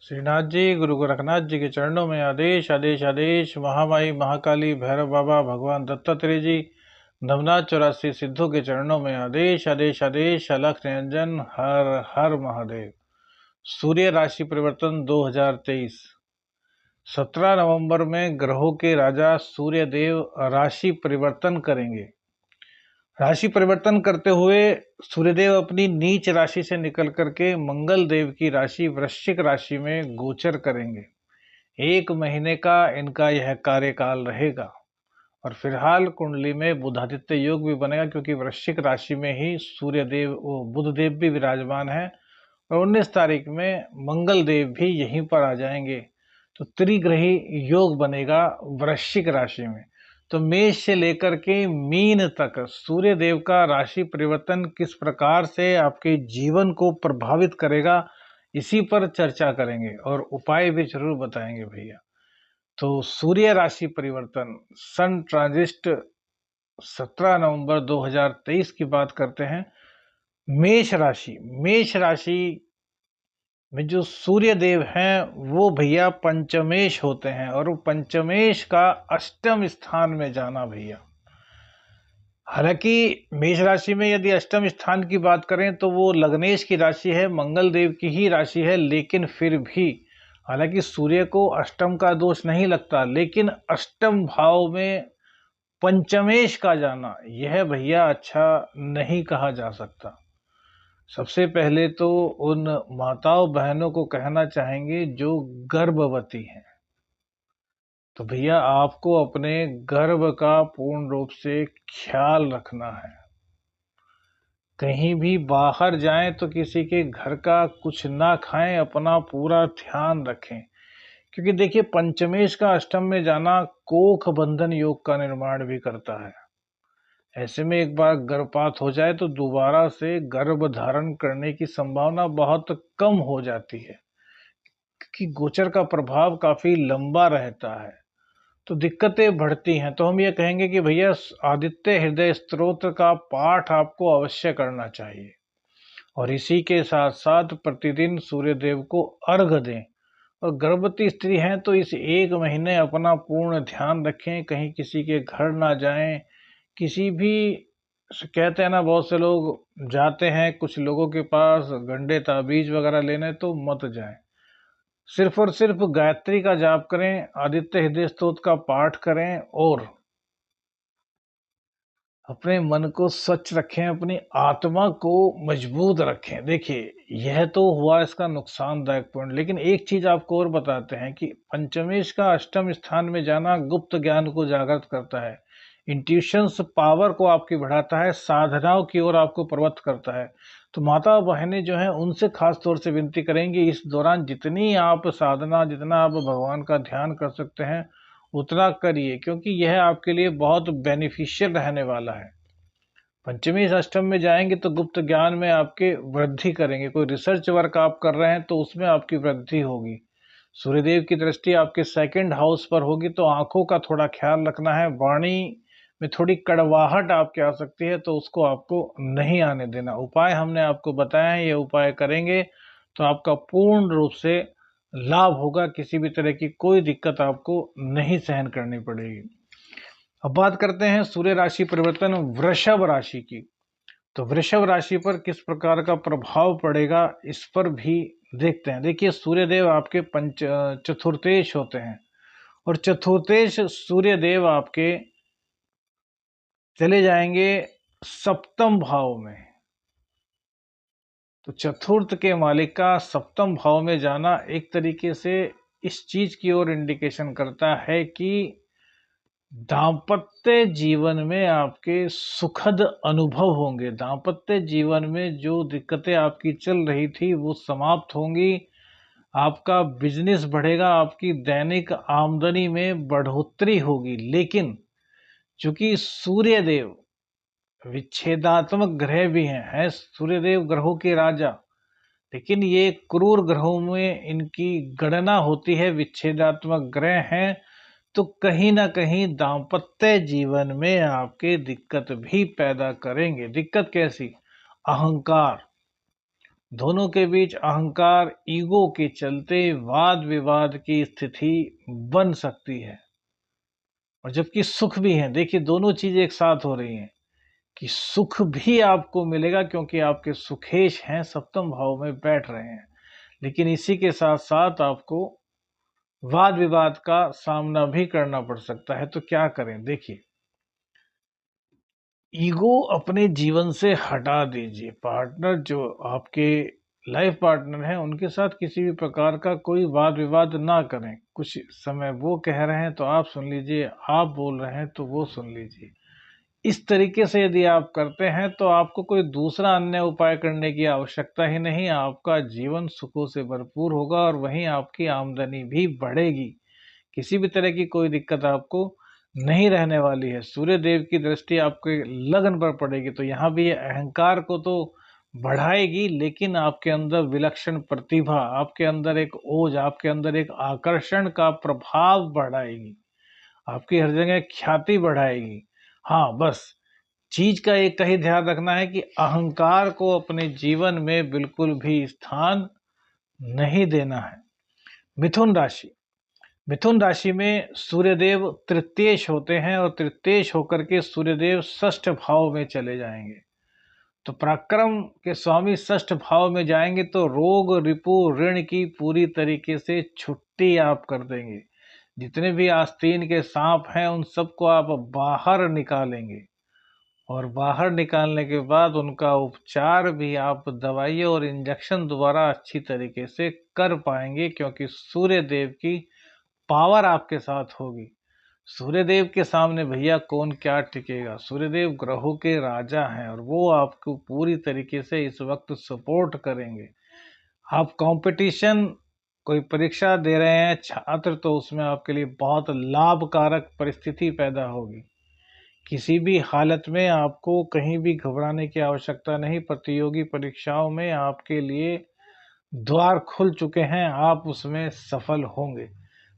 श्रीनाथ जी, गुरु गोरखनाथ जी के चरणों में आदेश आदेश आदेश। महामाई महाकाली भैरव बाबा भगवान दत्तात्रेय जी नवनाथ 84 सिद्धों के चरणों में आदेश आदेश आदेश। अलख निरंजन हर हर महादेव। सूर्य राशि परिवर्तन 2023 17 नवंबर में ग्रहों के राजा सूर्य देव राशि परिवर्तन करेंगे। राशि परिवर्तन करते हुए सूर्यदेव अपनी नीच राशि से निकल करके मंगल देव की राशि वृश्चिक राशि में गोचर करेंगे। 1 महीने का इनका यह कार्यकाल रहेगा और फिलहाल कुंडली में बुधादित्य योग भी बनेगा, क्योंकि वृश्चिक राशि में ही सूर्यदेव बुध देव भी विराजमान है और 19 तारीख में मंगल देव भी यहीं पर आ जाएंगे। तो त्रिग्रही योग बनेगा वृश्चिक राशि में। तो मेष से लेकर के मीन तक सूर्य देव का राशि परिवर्तन किस प्रकार से आपके जीवन को प्रभावित करेगा, इसी पर चर्चा करेंगे और उपाय भी जरूर बताएंगे भैया। तो सूर्य राशि परिवर्तन सन ट्रांजिस्ट 17 नवंबर 2023 की बात करते हैं। मेष राशि में जो सूर्य देव हैं वो भैया पंचमेश होते हैं और वो पंचमेश का अष्टम स्थान में जाना भैया। हालांकि मेष राशि में यदि अष्टम स्थान की बात करें तो वो लग्नेश की राशि है, मंगल देव की ही राशि है, लेकिन फिर भी हालांकि सूर्य को अष्टम का दोष नहीं लगता, लेकिन अष्टम भाव में पंचमेश का जाना यह भैया अच्छा नहीं कहा जा सकता। सबसे पहले तो उन माताओं बहनों को कहना चाहेंगे जो गर्भवती हैं, तो भैया आपको अपने गर्भ का पूर्ण रूप से ख्याल रखना है। कहीं भी बाहर जाएं तो किसी के घर का कुछ ना खाएं, अपना पूरा ध्यान रखें, क्योंकि देखिए पंचमेश का अष्टम में जाना कोख बंधन योग का निर्माण भी करता है। ऐसे में एक बार गर्भपात हो जाए तो दोबारा से गर्भ धारण करने की संभावना बहुत कम हो जाती है, क्योंकि गोचर का प्रभाव काफी लंबा रहता है, तो दिक्कतें बढ़ती हैं। तो हम ये कहेंगे कि भैया आदित्य हृदय स्तोत्र का पाठ आपको अवश्य करना चाहिए और इसी के साथ साथ प्रतिदिन सूर्य देव को अर्घ दें। और गर्भवती स्त्री हैं तो इस 1 महीने अपना पूर्ण ध्यान रखें, कहीं किसी के घर ना जाएं। किसी भी कहते हैं ना, बहुत से लोग जाते हैं कुछ लोगों के पास गंडे ताबीज वगैरह लेने, तो मत जाएं। सिर्फ और सिर्फ गायत्री का जाप करें, आदित्य हृदय स्तोत्र का पाठ करें और अपने मन को स्वच्छ रखें, अपनी आत्मा को मजबूत रखें। देखिए यह तो हुआ इसका नुकसानदायक पॉइंट, लेकिन एक चीज आपको और बताते हैं कि पंचमेश का अष्टम स्थान में जाना गुप्त ज्ञान को जागृत करता है, इंट्यूशंस पावर को आपकी बढ़ाता है, साधनाओं की ओर आपको प्रवृत्त करता है। तो माता बहनें जो हैं उनसे खास तौर से विनती करेंगे इस दौरान जितनी आप साधना, जितना आप भगवान का ध्यान कर सकते हैं उतना करिए, क्योंकि यह आपके लिए बहुत बेनिफिशियल रहने वाला है। पंचमी अष्टम में जाएंगे तो गुप्त ज्ञान में आपके वृद्धि करेंगे। कोई रिसर्च वर्क आप कर रहे हैं तो उसमें आपकी वृद्धि होगी। सूर्यदेव की दृष्टि आपके सेकंड हाउस पर होगी, तो आंखों का थोड़ा ख्याल रखना है। वाणी में थोड़ी कड़वाहट आपके आ सकती है, तो उसको आपको नहीं आने देना। उपाय हमने आपको बताया है, ये उपाय करेंगे तो आपका पूर्ण रूप से लाभ होगा, किसी भी तरह की कोई दिक्कत आपको नहीं सहन करनी पड़ेगी। अब बात करते हैं सूर्य राशि परिवर्तन वृषभ राशि की। तो वृषभ राशि पर किस प्रकार का प्रभाव पड़ेगा इस पर भी देखते हैं। देखिए सूर्यदेव आपके पंच चतुर्थेश होते हैं और चतुर्थेश सूर्यदेव आपके चले जाएंगे सप्तम भाव में। तो चतुर्थ के मालिक का सप्तम भाव में जाना एक तरीके से इस चीज की ओर इंडिकेशन करता है कि दांपत्य जीवन में आपके सुखद अनुभव होंगे। दांपत्य जीवन में जो दिक्कतें आपकी चल रही थी वो समाप्त होंगी, आपका बिजनेस बढ़ेगा, आपकी दैनिक आमदनी में बढ़ोतरी होगी। लेकिन चूंकि सूर्यदेव विच्छेदात्मक ग्रह भी हैं सूर्यदेव ग्रहों के राजा, लेकिन ये क्रूर ग्रहों में इनकी गणना होती है, विच्छेदात्मक ग्रह हैं, तो कहीं ना कहीं दांपत्य जीवन में आपके दिक्कत भी पैदा करेंगे। दिक्कत कैसी? अहंकार, दोनों के बीच अहंकार, ईगो के चलते वाद विवाद की स्थिति बन सकती है। और जबकि सुख भी है, देखिए दोनों चीजें एक साथ हो रही हैं कि सुख भी आपको मिलेगा क्योंकि आपके सुखेश हैं, सप्तम भाव में बैठ रहे हैं, लेकिन इसी के साथ साथ आपको वाद विवाद का सामना भी करना पड़ सकता है। तो क्या करें? देखिए, ईगो अपने जीवन से हटा दीजिए। पार्टनर जो आपके लाइफ पार्टनर हैं उनके साथ किसी भी प्रकार का कोई वाद विवाद ना करें। कुछ समय वो कह रहे हैं तो आप सुन लीजिए, आप बोल रहे हैं तो वो सुन लीजिए। इस तरीके से यदि आप करते हैं तो आपको कोई दूसरा अन्य उपाय करने की आवश्यकता ही नहीं। आपका जीवन सुखों से भरपूर होगा और वहीं आपकी आमदनी भी बढ़ेगी। किसी भी तरह की कोई दिक्कत आपको नहीं रहने वाली है। सूर्य देव की दृष्टि आपके लगन पर पड़ेगी तो यहाँ भी ये अहंकार को तो बढ़ाएगी, लेकिन आपके अंदर विलक्षण प्रतिभा, आपके अंदर एक ओज, आपके अंदर एक आकर्षण का प्रभाव बढ़ाएगी, आपकी हर जगह ख्याति बढ़ाएगी। हाँ, बस चीज का एक ही ध्यान रखना है कि अहंकार को अपने जीवन में बिल्कुल भी स्थान नहीं देना है। मिथुन राशि, मिथुन राशि में सूर्यदेव तृतीयेश होते हैं और तृतीयेश होकर के सूर्यदेव षष्ठ भाव में चले जाएंगे। तो पराक्रम के स्वामी षष्ठ भाव में जाएंगे तो रोग रिपु ऋण की पूरी तरीके से छुट्टी आप कर देंगे। जितने भी आस्तीन के सांप हैं उन सबको आप बाहर निकालेंगे और बाहर निकालने के बाद उनका उपचार भी आप दवाई और इंजेक्शन द्वारा अच्छी तरीके से कर पाएंगे, क्योंकि सूर्य देव की पावर आपके साथ होगी। सूर्यदेव के सामने भैया कौन क्या टिकेगा? सूर्यदेव ग्रहों के राजा हैं और वो आपको पूरी तरीके से इस वक्त सपोर्ट करेंगे। आप कंपटीशन, कोई परीक्षा दे रहे हैं छात्र, तो उसमें आपके लिए बहुत लाभकारक परिस्थिति पैदा होगी। किसी भी हालत में आपको कहीं भी घबराने की आवश्यकता नहीं। प्रतियोगी परीक्षाओं में आपके लिए द्वार खुल चुके हैं, आप उसमें सफल होंगे।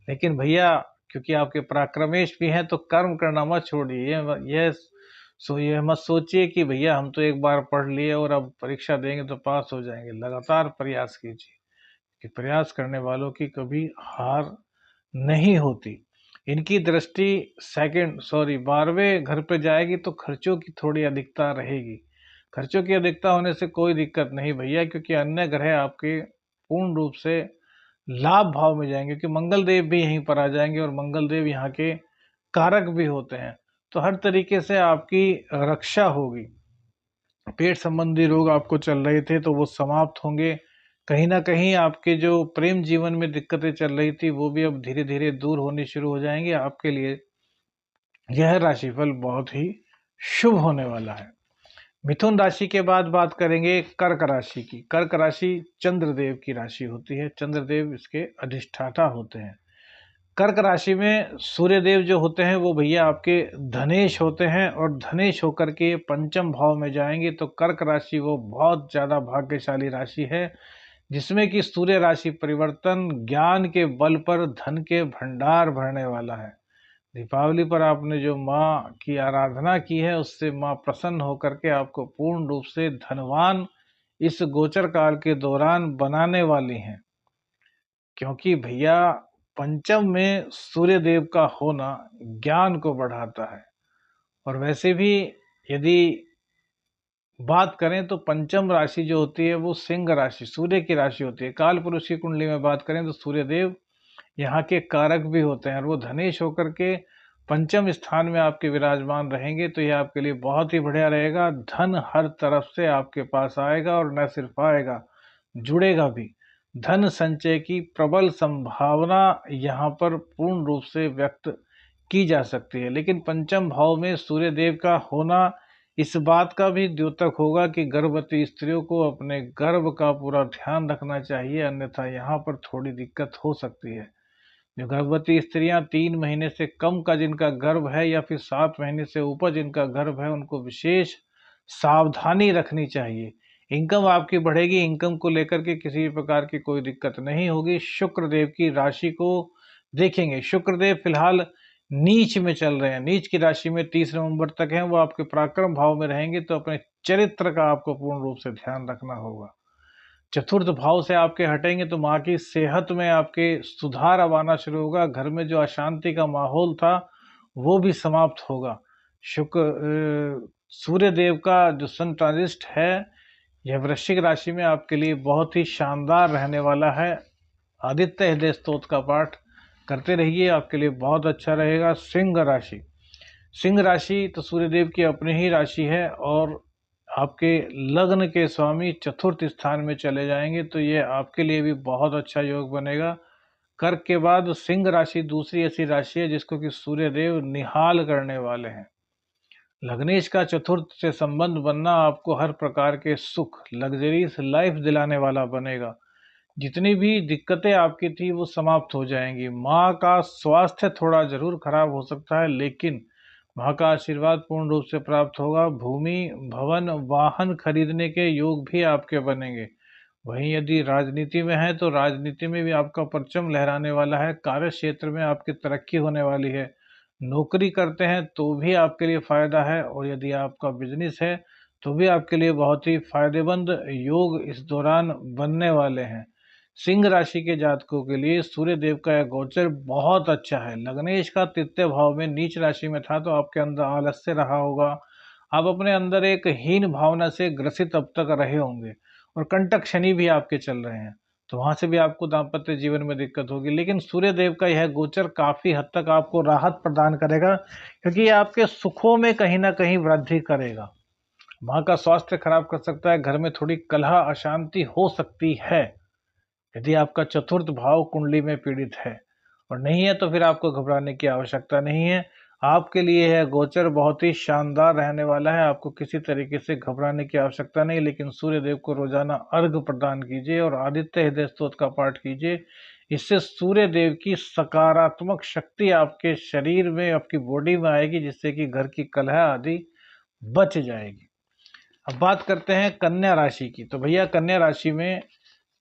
लेकिन भैया, क्योंकि आपके पराक्रमेश भी हैं तो कर्म करना मत छोड़िए। ये मत सोचिए कि भैया हम तो एक बार पढ़ लिए और अब परीक्षा देंगे तो पास हो जाएंगे। लगातार प्रयास कीजिए कि प्रयास करने वालों की कभी हार नहीं होती। इनकी दृष्टि 12वें घर पे जाएगी तो खर्चों की थोड़ी अधिकता रहेगी। खर्चों की अधिकता होने से कोई दिक्कत नहीं भैया, क्योंकि अन्य ग्रह आपके पूर्ण रूप से लाभ भाव में जाएंगे, क्योंकि मंगल देव भी यहीं पर आ जाएंगे और मंगल देव यहाँ के कारक भी होते हैं। तो हर तरीके से आपकी रक्षा होगी। पेट संबंधी रोग आपको चल रहे थे तो वो समाप्त होंगे। कहीं ना कहीं आपके जो प्रेम जीवन में दिक्कतें चल रही थी वो भी अब धीरे धीरे दूर होनी शुरू हो जाएंगी। आपके लिए यह राशिफल बहुत ही शुभ होने वाला है। मिथुन राशि के बाद बात करेंगे कर्क राशि की। कर्क राशि चंद्रदेव की राशि होती है, चंद्रदेव इसके अधिष्ठाता होते हैं। कर्क राशि में सूर्यदेव जो होते हैं वो भैया आपके धनेश होते हैं और धनेश होकर के पंचम भाव में जाएंगे। तो कर्क राशि वो बहुत ज्यादा भाग्यशाली राशि है जिसमें कि सूर्य राशि परिवर्तन ज्ञान के बल पर धन के भंडार भरने वाला है। दीपावली पर आपने जो माँ की आराधना की है उससे माँ प्रसन्न होकर के आपको पूर्ण रूप से धनवान इस गोचर काल के दौरान बनाने वाली हैं। क्योंकि भैया पंचम में सूर्य देव का होना ज्ञान को बढ़ाता है। और वैसे भी यदि बात करें तो पंचम राशि जो होती है वो सिंह राशि, सूर्य की राशि होती है। काल पुरुष की कुंडली में बात करें तो सूर्य देव यहाँ के कारक भी होते हैं और वो धनेश होकर के पंचम स्थान में आपके विराजमान रहेंगे। तो यह आपके लिए बहुत ही बढ़िया रहेगा। धन हर तरफ से आपके पास आएगा और न सिर्फ आएगा, जुड़ेगा भी। धन संचय की प्रबल संभावना यहाँ पर पूर्ण रूप से व्यक्त की जा सकती है। लेकिन पंचम भाव में सूर्य देव का होना इस बात का भी द्योतक होगा कि गर्भवती स्त्रियों को अपने गर्भ का पूरा ध्यान रखना चाहिए, अन्यथा यहाँ पर थोड़ी दिक्कत हो सकती है। जो गर्भवती स्त्रियां 3 महीने से कम का जिनका गर्भ है या फिर 7 महीने से ऊपर जिनका गर्भ है उनको विशेष सावधानी रखनी चाहिए। इनकम आपकी बढ़ेगी, इनकम को लेकर के किसी भी प्रकार की कोई दिक्कत नहीं होगी। शुक्र देव की राशि को देखेंगे। शुक्र देव फिलहाल नीच में चल रहे हैं, नीच की राशि में 30 नवंबर तक हैं। वो आपके पराक्रम भाव में रहेंगे तो अपने चरित्र का आपको पूर्ण रूप से ध्यान रखना होगा। चतुर्थ भाव से आपके हटेंगे तो माँ की सेहत में आपके सुधार अब आना शुरू होगा। घर में जो अशांति का माहौल था वो भी समाप्त होगा। सूर्य देव का जो सन ट्रांजिस्ट है यह वृश्चिक राशि में आपके लिए बहुत ही शानदार रहने वाला है। आदित्य हृदय स्तोत्र का पाठ करते रहिए, आपके लिए बहुत अच्छा रहेगा। सिंह राशि, सिंह राशि तो सूर्यदेव की अपनी ही राशि है और आपके लग्न के स्वामी चतुर्थ स्थान में चले जाएंगे, तो ये आपके लिए भी बहुत अच्छा योग बनेगा। कर्क के बाद सिंह राशि दूसरी ऐसी राशि है जिसको कि सूर्यदेव निहाल करने वाले हैं। लग्नेश का चतुर्थ से संबंध बनना आपको हर प्रकार के सुख, लग्जरीज लाइफ दिलाने वाला बनेगा। जितनी भी दिक्कतें आपकी थी वो समाप्त हो जाएंगी। माँ का स्वास्थ्य थोड़ा जरूर खराब हो सकता है, लेकिन माँ का आशीर्वाद पूर्ण रूप से प्राप्त होगा। भूमि, भवन, वाहन खरीदने के योग भी आपके बनेंगे। वहीं यदि राजनीति में है तो राजनीति में भी आपका परचम लहराने वाला है। कार्य क्षेत्र में आपकी तरक्की होने वाली है। नौकरी करते हैं तो भी आपके लिए फायदा है, और यदि आपका बिजनेस है तो भी आपके लिए बहुत ही फायदेमंद योग इस दौरान बनने वाले हैं। सिंह राशि के जातकों के लिए सूर्य देव का यह गोचर बहुत अच्छा है। लग्नेश का तृतीय भाव में नीच राशि में था तो आपके अंदर आलस्य रहा होगा। आप अपने अंदर एक हीन भावना से ग्रसित अब तक रहे होंगे, और कंटक शनि भी आपके चल रहे हैं, तो वहां से भी आपको दाम्पत्य जीवन में दिक्कत होगी। लेकिन सूर्य देव का यह गोचर काफी हद तक आपको राहत प्रदान करेगा, क्योंकि ये आपके सुखों में कहीं ना कहीं वृद्धि करेगा। माँ का स्वास्थ्य खराब कर सकता है, घर में थोड़ी कलह अशांति हो सकती है यदि आपका चतुर्थ भाव कुंडली में पीड़ित है, और नहीं है तो फिर आपको घबराने की आवश्यकता नहीं है। आपके लिए यह गोचर बहुत ही शानदार रहने वाला है, आपको किसी तरीके से घबराने की आवश्यकता नहीं। लेकिन सूर्य देव को रोजाना अर्घ प्रदान कीजिए और आदित्य हृदय स्तोत्र का पाठ कीजिए। इससे सूर्य देव की सकारात्मक शक्ति आपके शरीर में, आपकी बॉडी में आएगी, जिससे कि घर की कलह आदि बच जाएगी। अब बात करते हैं कन्या राशि की। तो भैया कन्या राशि में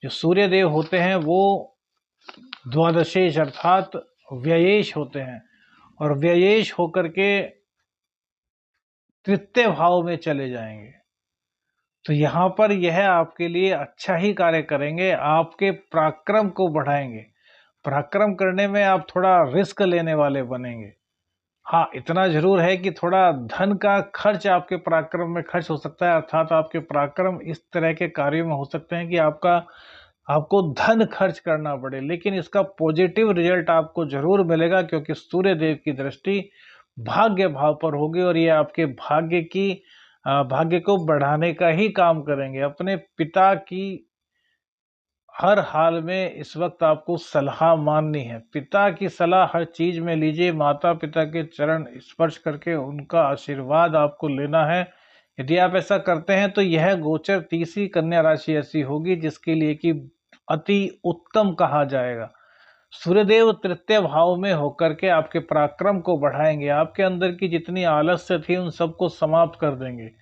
जो सूर्य देव होते हैं वो द्वादशेश अर्थात व्ययेश होते हैं, और व्ययेश होकर के तृतीय भाव में चले जाएंगे। तो यहाँ पर यह आपके लिए अच्छा ही कार्य करेंगे, आपके पराक्रम को बढ़ाएंगे। पराक्रम करने में आप थोड़ा रिस्क लेने वाले बनेंगे। हाँ, इतना जरूर है कि थोड़ा धन का खर्च आपके पराक्रम में खर्च हो सकता है, अर्थात आपके पराक्रम इस तरह के कार्यों में हो सकते हैं कि आपको धन खर्च करना पड़े, लेकिन इसका पॉजिटिव रिजल्ट आपको जरूर मिलेगा, क्योंकि सूर्य देव की दृष्टि भाग्य भाव पर होगी और ये आपके भाग्य को बढ़ाने का ही काम करेंगे। अपने पिता की हर हाल में इस वक्त आपको सलाह माननी है। पिता की सलाह हर चीज में लीजिए। माता पिता के चरण स्पर्श करके उनका आशीर्वाद आपको लेना है। यदि आप ऐसा करते हैं तो यह गोचर तीसरी कन्या राशि ऐसी होगी जिसके लिए कि अति उत्तम कहा जाएगा। सूर्यदेव तृतीय भाव में होकर के आपके पराक्रम को बढ़ाएंगे। आपके अंदर की जितनी आलस्य थी उन सबको समाप्त कर देंगे।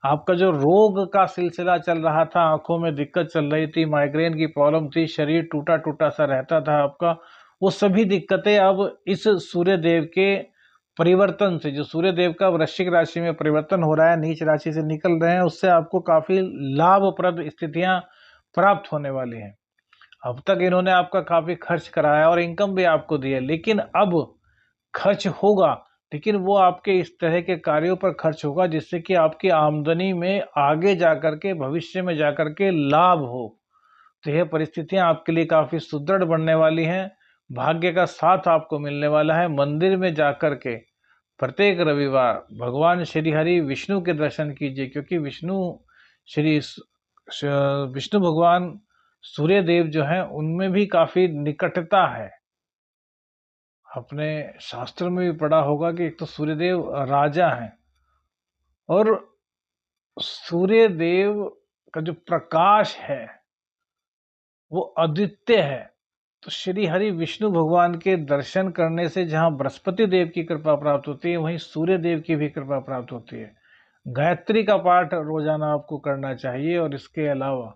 आपका जो रोग का सिलसिला चल रहा था, आंखों में दिक्कत चल रही थी, माइग्रेन की प्रॉब्लम थी, शरीर टूटा टूटा सा रहता था आपका, वो सभी दिक्कतें अब इस सूर्य देव के परिवर्तन से, जो सूर्य देव का वृश्चिक राशि में परिवर्तन हो रहा है, नीच राशि से निकल रहे हैं, उससे आपको काफी लाभप्रद स्थितियां प्राप्त होने वाली हैं। अब तक इन्होंने आपका काफी खर्च कराया और इनकम भी आपको दी है, लेकिन अब खर्च होगा, लेकिन वो आपके इस तरह के कार्यों पर खर्च होगा जिससे कि आपकी आमदनी में आगे जाकर के, भविष्य में जाकर के लाभ हो। तो यह परिस्थितियां आपके लिए काफी सुदृढ़ बनने वाली हैं। भाग्य का साथ आपको मिलने वाला है। मंदिर में जाकर के प्रत्येक रविवार भगवान श्री हरि विष्णु के दर्शन कीजिए, क्योंकि विष्णु भगवान सूर्य देव जो हैं उनमें भी काफी निकटता है। आपने शास्त्र में भी पढ़ा होगा कि एक तो सूर्यदेव राजा हैं, और सूर्य देव का जो प्रकाश है वो अद्वितीय है। तो श्री हरि विष्णु भगवान के दर्शन करने से जहाँ बृहस्पति देव की कृपा प्राप्त होती है, वहीं सूर्य देव की भी कृपा प्राप्त होती है। गायत्री का पाठ रोजाना आपको करना चाहिए, और इसके अलावा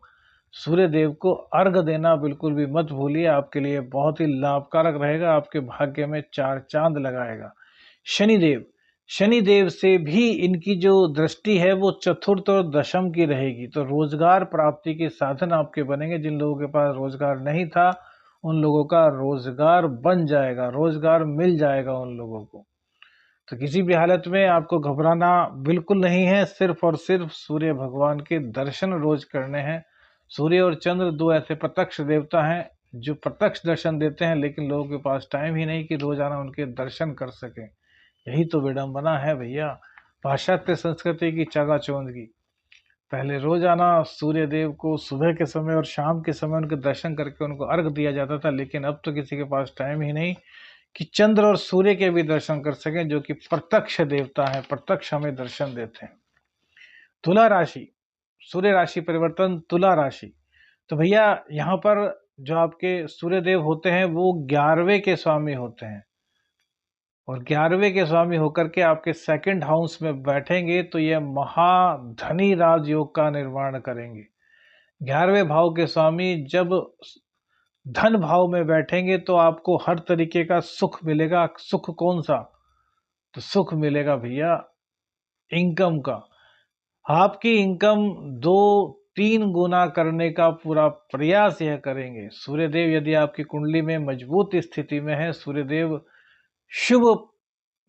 सूर्य देव को अर्घ देना बिल्कुल भी मत भूलिए। आपके लिए बहुत ही लाभकारक रहेगा, आपके भाग्य में चार चांद लगाएगा। शनिदेव, शनि देव से भी इनकी जो दृष्टि है वो चतुर्थ और दशम की रहेगी। तो रोजगार प्राप्ति के साधन आपके बनेंगे। जिन लोगों के पास रोजगार नहीं था उन लोगों का रोजगार बन जाएगा, रोजगार मिल जाएगा उन लोगों को। तो किसी भी हालत में आपको घबराना बिल्कुल नहीं है, सिर्फ और सिर्फ सूर्य भगवान के दर्शन रोज करने हैं। सूर्य और चंद्र दो ऐसे प्रत्यक्ष देवता हैं जो प्रत्यक्ष दर्शन देते हैं, लेकिन लोगों के पास टाइम ही नहीं कि रोजाना उनके दर्शन कर सकें। यही तो विडंबना है भैया पाश्चात्य संस्कृति की चकाचौंध की। पहले रोजाना सूर्य देव को सुबह के समय और शाम के समय उनके दर्शन करके उनको अर्घ दिया जाता था, लेकिन अब तो किसी के पास टाइम ही नहीं कि चंद्र और सूर्य के भी दर्शन कर सकें, जो कि प्रत्यक्ष देवता है, प्रत्यक्ष हमें दर्शन देते हैं। तुला राशि, सूर्य राशि परिवर्तन तुला राशि। तो भैया यहाँ पर जो आपके सूर्य देव होते हैं वो 11वें के स्वामी होते हैं, और 11वें के स्वामी होकर के आपके सेकंड हाउस में बैठेंगे तो ये महाधनी राजयोग का निर्माण करेंगे। 11वें भाव के स्वामी जब धन भाव में बैठेंगे तो आपको हर तरीके का सुख मिलेगा। सुख कौन सा? तो सुख मिलेगा भैया इनकम का। आपकी इनकम 2-3 गुना करने का पूरा प्रयास यह करेंगे। सूर्यदेव यदि आपकी कुंडली में मजबूत स्थिति में है, सूर्यदेव शुभ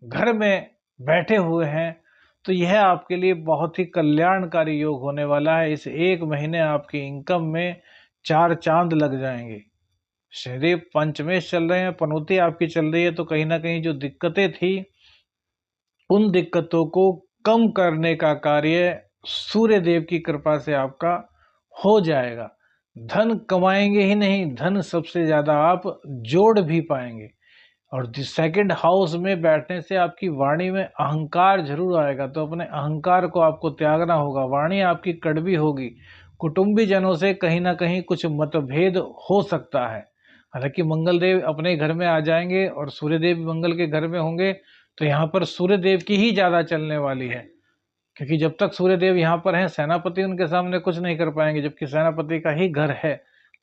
घर में बैठे हुए हैं, तो यह आपके लिए बहुत ही कल्याणकारी योग होने वाला है। इस 1 महीने आपकी इनकम में 4 चांद लग जाएंगे। शनिदेव पंचमेश चल रहे हैं, पनौती आपकी चल रही है, तो कहीं ना कहीं जो दिक्कतें थी उन दिक्कतों को कम करने का कार्य सूर्य देव की कृपा से आपका हो जाएगा। धन कमाएंगे ही नहीं, धन सबसे ज्यादा आप जोड़ भी पाएंगे। और सेकंड हाउस में बैठने से आपकी वाणी में अहंकार जरूर आएगा, तो अपने अहंकार को आपको त्यागना होगा। वाणी आपकी कड़वी होगी, कुटुंबी जनों से कहीं ना कहीं कुछ मतभेद हो सकता है। हालांकि मंगल देव अपने घर में आ जाएंगे और सूर्य देव मंगल के घर में होंगे, तो यहाँ पर सूर्य देव की ही ज्यादा चलने वाली है, क्योंकि जब तक सूर्य देव यहाँ पर हैं सेनापति उनके सामने कुछ नहीं कर पाएंगे, जबकि सेनापति का ही घर है।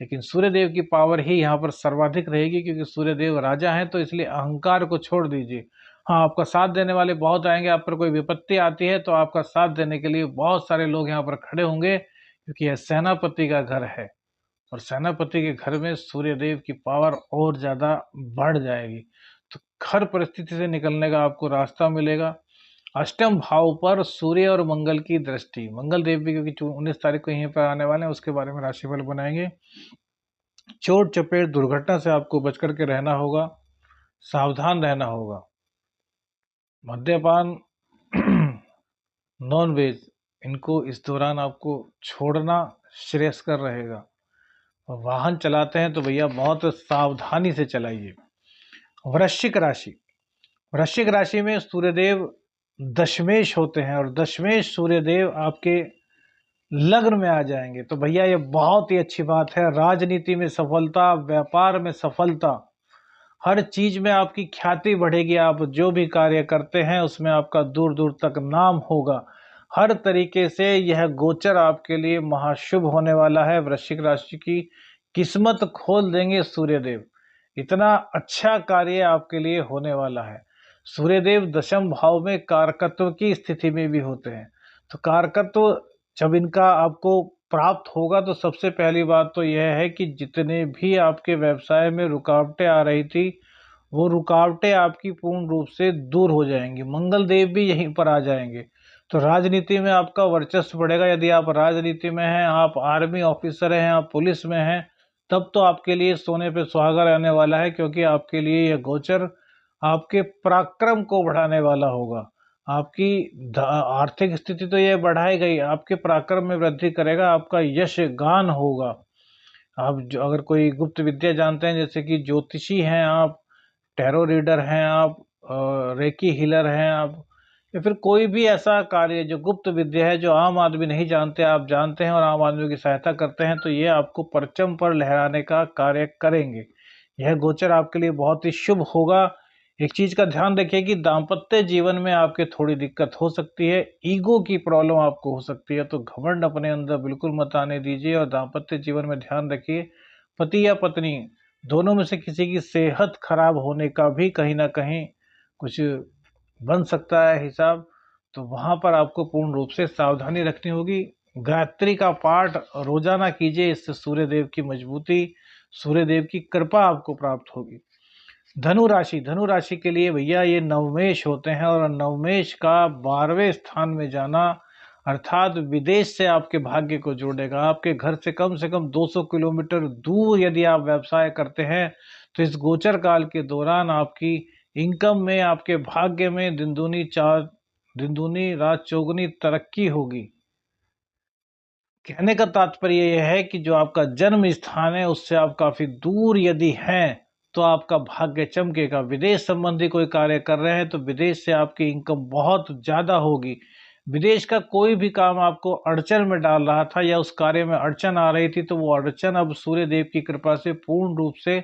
लेकिन सूर्य देव की पावर ही यहाँ पर सर्वाधिक रहेगी, क्योंकि सूर्य देव राजा हैं। तो इसलिए अहंकार को छोड़ दीजिए। हाँ, आपका साथ देने वाले बहुत आएंगे। आप पर कोई विपत्ति आती है तो आपका साथ देने के लिए बहुत सारे लोग यहाँ पर खड़े होंगे, क्योंकि यह सेनापति का घर है, और सेनापति के घर में सूर्य देव की पावर और ज्यादा बढ़ जाएगी। तो हर परिस्थिति से निकलने का आपको रास्ता मिलेगा। अष्टम भाव पर सूर्य और मंगल की दृष्टि, मंगल देव भी क्योंकि 19 तारीख को यहीं पर आने वाले हैं, उसके बारे में राशिफल बनाएंगे। चोट चपेट दुर्घटना से आपको बच करके रहना होगा, सावधान रहना होगा। मद्यपान नॉन वेज इनको इस दौरान आपको छोड़ना श्रेयस्कर रहेगा। और वाहन चलाते हैं तो भैया बहुत सावधानी से चलाइए। वृश्चिक राशि, वृश्चिक राशि में सूर्यदेव दशमेश होते हैं, और दशमेश सूर्यदेव आपके लग्न में आ जाएंगे, तो भैया ये बहुत ही अच्छी बात है। राजनीति में सफलता, व्यापार में सफलता, हर चीज में आपकी ख्याति बढ़ेगी। आप जो भी कार्य करते हैं उसमें आपका दूर दूर तक नाम होगा। हर तरीके से यह गोचर आपके लिए महाशुभ होने वाला है। वृश्चिक राशि की किस्मत खोल देंगे सूर्यदेव, इतना अच्छा कार्य आपके लिए होने वाला है। सूर्यदेव दशम भाव में कारकत्व की स्थिति में भी होते हैं, तो कारकत्व जब इनका आपको प्राप्त होगा तो सबसे पहली बात तो यह है कि जितने भी आपके व्यवसाय में रुकावटें आ रही थी वो रुकावटें आपकी पूर्ण रूप से दूर हो जाएंगी। मंगल देव भी यहीं पर आ जाएंगे, तो राजनीति में आपका वर्चस्व बढ़ेगा। यदि आप राजनीति में हैं, आप आर्मी ऑफिसर हैं, आप पुलिस में हैं, तब तो आपके लिए सोने पे सुहागा रहने वाला है, क्योंकि आपके लिए यह गोचर आपके पराक्रम को बढ़ाने वाला होगा। आपकी आर्थिक स्थिति तो यह बढ़ाएगा ही, आपके पराक्रम में वृद्धि करेगा, आपका यश गान होगा। आप जो अगर कोई गुप्त विद्या जानते हैं, जैसे कि ज्योतिषी हैं आप, टैरो रीडर हैं आप, रेकी हीलर हैं आप, या फिर कोई भी ऐसा कार्य जो गुप्त विद्या है जो आम आदमी नहीं जानते, आप जानते हैं और आम आदमी की सहायता करते हैं, तो ये आपको परचम पर लहराने का कार्य करेंगे। यह गोचर आपके लिए बहुत ही शुभ होगा। एक चीज का ध्यान रखिए कि दाम्पत्य जीवन में आपके थोड़ी दिक्कत हो सकती है, ईगो की प्रॉब्लम आपको हो सकती है, तो घमंड अपने अंदर बिल्कुल मत आने दीजिए। और दाम्पत्य जीवन में ध्यान रखिए पति या पत्नी दोनों में से किसी की सेहत खराब होने का भी कहीं ना कहीं कुछ बन सकता है हिसाब, तो वहाँ पर आपको पूर्ण रूप से सावधानी रखनी होगी। गायत्री का पाठ रोजाना कीजिए, इससे सूर्यदेव की मजबूती, सूर्यदेव की कृपा आपको प्राप्त होगी। धनु राशि के लिए भैया ये नवमेश होते हैं, और नवमेश का 12वें स्थान में जाना अर्थात विदेश से आपके भाग्य को जोड़ेगा। आपके घर से कम 200 किलोमीटर दूर यदि आप व्यवसाय करते हैं तो इस गोचर काल के दौरान आपकी इनकम में, आपके भाग्य में दिन दूनी रात चौगुनी तरक्की होगी। कहने का तात्पर्य यह है कि जो आपका जन्म स्थान है उससे आप काफी दूर यदि हैं तो आपका भाग्य चमकेगा। विदेश संबंधी कोई कार्य कर रहे हैं तो विदेश से आपकी इनकम बहुत ज्यादा होगी। विदेश का कोई भी काम आपको अड़चन में डाल रहा था या उस कार्य में अड़चन आ रही थी, तो वो अड़चन अब सूर्य देव की कृपा से पूर्ण रूप से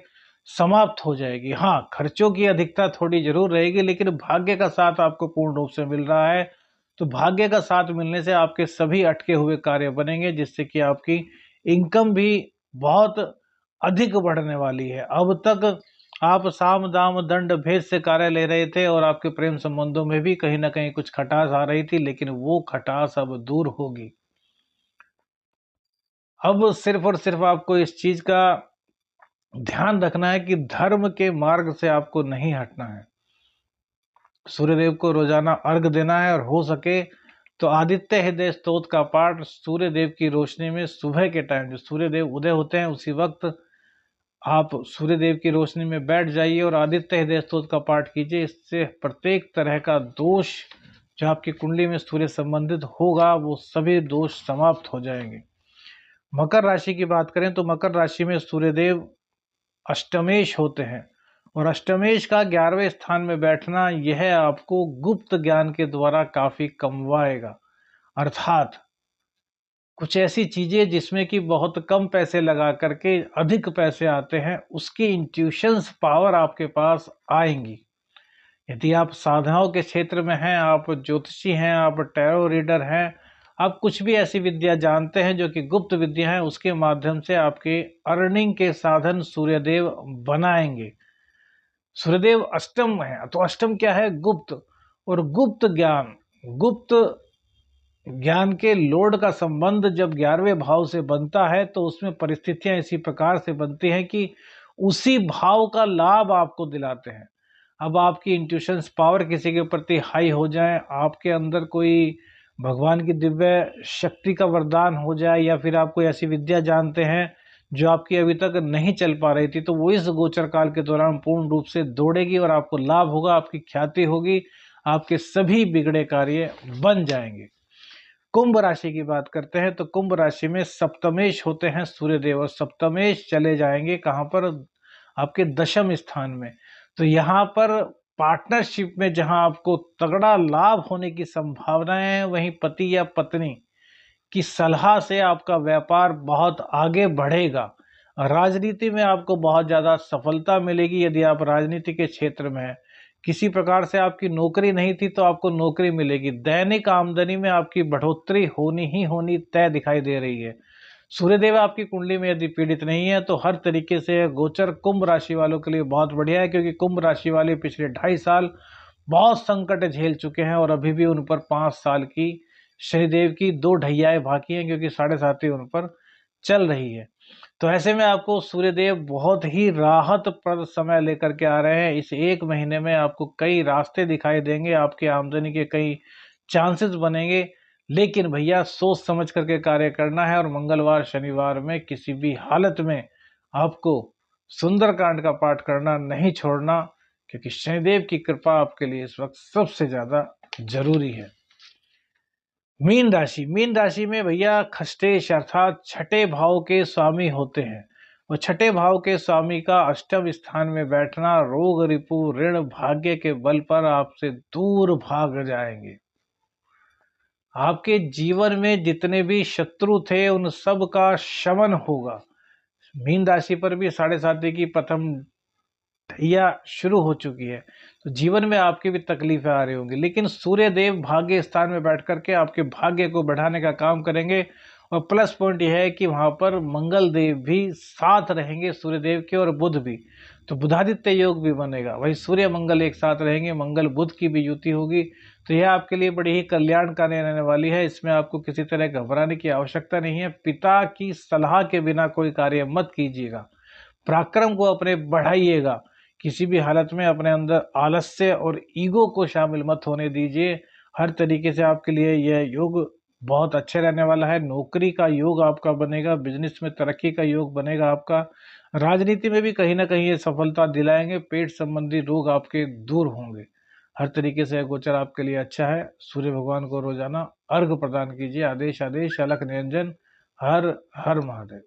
समाप्त हो जाएगी। हाँ, खर्चों की अधिकता थोड़ी जरूर रहेगी, लेकिन भाग्य का साथ आपको पूर्ण रूप से मिल रहा है। तो भाग्य का साथ मिलने से आपके सभी अटके हुए कार्य बनेंगे, जिससे कि आपकी इनकम भी बहुत अधिक बढ़ने वाली है। अब तक आप साम दाम दंड भेद से कार्य ले रहे थे और आपके प्रेम संबंधों में भी कहीं ना कहीं कुछ खटास आ रही थी, लेकिन वो खटास अब दूर होगी। अब सिर्फ और सिर्फ आपको इस चीज का ध्यान रखना है कि धर्म के मार्ग से आपको नहीं हटना है। सूर्यदेव को रोजाना अर्घ देना है, और हो सके तो आदित्य हृदय स्तोत्र का पाठ सूर्यदेव की रोशनी में सुबह के टाइम, जो सूर्यदेव उदय होते हैं उसी वक्त आप सूर्यदेव की रोशनी में बैठ जाइए और आदित्य हृदय स्तोत्र का पाठ कीजिए। इससे प्रत्येक तरह का दोष जो आपकी कुंडली में सूर्य संबंधित होगा वो सभी दोष समाप्त हो जाएंगे। मकर राशि की बात करें तो मकर राशि में सूर्यदेव अष्टमेश होते हैं, और अष्टमेश का 11वें स्थान में बैठना यह आपको गुप्त ज्ञान के द्वारा काफी कमवाएगा। अर्थात कुछ ऐसी चीजें जिसमें कि बहुत कम पैसे लगा करके अधिक पैसे आते हैं, उसकी इंट्यूशंस पावर आपके पास आएंगी। यदि आप साधनाओं के क्षेत्र में हैं, आप ज्योतिषी हैं, आप टैरो रीडर हैं, आप कुछ भी ऐसी विद्या जानते हैं जो कि गुप्त विद्या है, उसके माध्यम से आपके अर्निंग के साधन सूर्यदेव बनाएंगे। सूर्यदेव अष्टम है, तो अष्टम क्या है? गुप्त। और गुप्त ज्ञान, गुप्त ज्ञान के लोड का संबंध जब 11वें भाव से बनता है तो उसमें परिस्थितियां इसी प्रकार से बनती हैं कि उसी भाव का लाभ आपको दिलाते हैं। अब आपकी इंट्यूशंस पावर किसी के प्रति हाई हो जाए, आपके अंदर कोई भगवान की दिव्य शक्ति का वरदान हो जाए, या फिर आप कोई ऐसी विद्या जानते हैं जो आपकी अभी तक नहीं चल पा रही थी, तो वो इस गोचर काल के दौरान पूर्ण रूप से दौड़ेगी और आपको लाभ होगा, आपकी ख्याति होगी, आपके सभी बिगड़े कार्य बन जाएंगे। कुंभ राशि की बात करते हैं तो कुंभ राशि में सप्तमेश होते हैं सूर्यदेव, और सप्तमेश चले जाएंगे कहां पर? आपके दशम स्थान में। तो यहाँ पर पार्टनरशिप में जहां आपको तगड़ा लाभ होने की संभावनाएं है, वहीं पति या पत्नी की सलाह से आपका व्यापार बहुत आगे बढ़ेगा। राजनीति में आपको बहुत ज्यादा सफलता मिलेगी यदि आप राजनीति के क्षेत्र में हैं। किसी प्रकार से आपकी नौकरी नहीं थी तो आपको नौकरी मिलेगी। दैनिक आमदनी में आपकी बढ़ोतरी होनी ही होनी तय दिखाई दे रही है। सूर्यदेव आपकी कुंडली में यदि पीड़ित नहीं है तो हर तरीके से गोचर कुंभ राशि वालों के लिए बहुत बढ़िया है, क्योंकि कुंभ राशि वाले पिछले 2.5 साल बहुत संकट झेल चुके हैं और अभी भी उन पर 5 साल की शनिदेव की 2 ढैयाएं बाकी हैं, क्योंकि 7.5 उन पर चल रही है। तो ऐसे में आपको सूर्यदेव बहुत ही राहत प्रद समय लेकर के आ रहे हैं। इस 1 महीने में आपको कई रास्ते दिखाई देंगे, आपकी आमदनी के कई चांसेस बनेंगे, लेकिन भैया सोच समझ करके कार्य करना है। और मंगलवार शनिवार में किसी भी हालत में आपको सुंदरकांड का पाठ करना नहीं छोड़ना, क्योंकि शनिदेव की कृपा आपके लिए इस वक्त सबसे ज्यादा जरूरी है। मीन राशि में भैया खष्टेश अर्थात छठे भाव के स्वामी होते हैं, और छठे भाव के स्वामी का अष्टम स्थान में बैठना रोग रिपु ऋण भाग्य के बल पर आपसे दूर भाग जाएंगे। आपके जीवन में जितने भी शत्रु थे उन सब का शमन होगा। मीन राशि पर भी 7.5 की प्रथम ढैया शुरू हो चुकी है, तो जीवन में आपकी भी तकलीफें आ रही होंगी, लेकिन सूर्य देव भाग्य स्थान में बैठ करके आपके भाग्य को बढ़ाने का काम करेंगे और प्लस पॉइंट यह है कि वहाँ पर मंगल देव भी साथ रहेंगे सूर्य देव के, और बुध भी, तो बुधादित्य योग भी बनेगा। वही सूर्य मंगल एक साथ रहेंगे, मंगल बुध की भी युति होगी। तो यह आपके लिए बड़ी ही कल्याणकारी रहने वाली है। इसमें आपको किसी तरह घबराने की आवश्यकता नहीं है। पिता की सलाह के बिना कोई कार्य मत कीजिएगा। पराक्रम को अपने बढ़ाइएगा। किसी भी हालत में अपने अंदर आलस्य और ईगो को शामिल मत होने दीजिए। हर तरीके से आपके लिए यह योग बहुत अच्छे रहने वाला है। नौकरी का योग आपका बनेगा, बिजनेस में तरक्की का योग बनेगा आपका, राजनीति में भी कहीं ना कहीं ये सफलता दिलाएंगे। पेट संबंधी रोग आपके दूर होंगे। हर तरीके से गोचर आपके लिए अच्छा है। सूर्य भगवान को रोजाना अर्घ प्रदान कीजिए। आदेश आदेश अलख निरंजन। हर हर महादेव।